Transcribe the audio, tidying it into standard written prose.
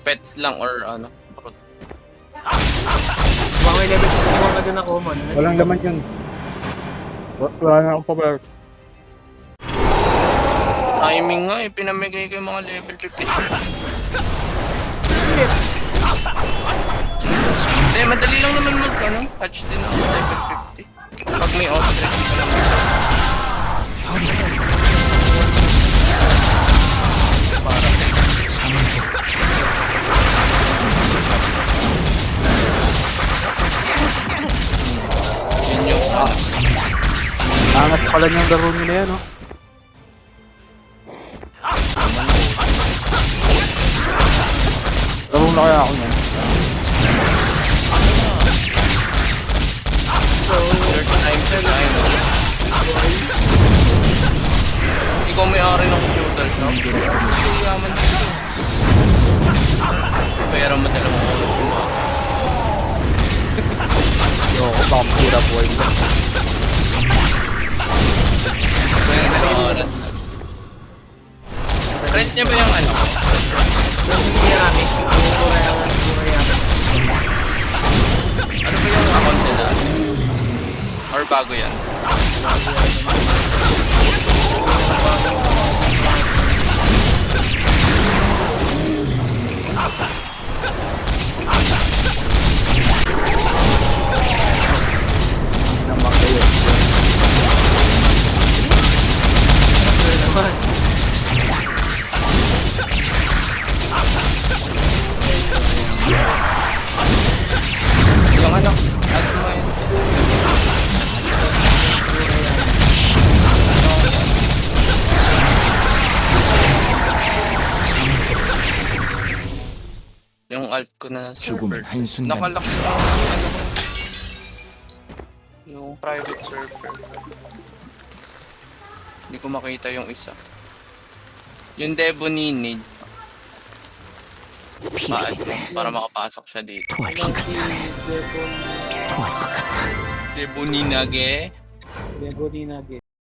Pets lang or ano. Baka may level 51 ka dun na common. Walang laman yun. Wala na akong power. Timing nga eh, pinamigay ko yung mga level 56. Hindi, madali lang naman patch din ako level 50. Pag may ostrich ka naman. Yun yung Angas pala niyang laro nila yan, no? Laro na kaya ako yan. time to time. Ikaw may-ari ng computer shop. Gusto yaman dito. Pera mo dalawang oras yung bata. Yo, baka mahirap buhay nila. Pera dalawang oras. Rent niya ba yung ano? Ano ba yung account niya dati? Or bago yan? Naman kayo. Yung ano? Ano mo yun? Yung alt ko na server. Nakalak yung ano ko. Yung private server. Hindi ko makita yung isa. Yung Debo Ninid. Paad mo para makapasok siya dito. Debo Ninage. Debo Ninage.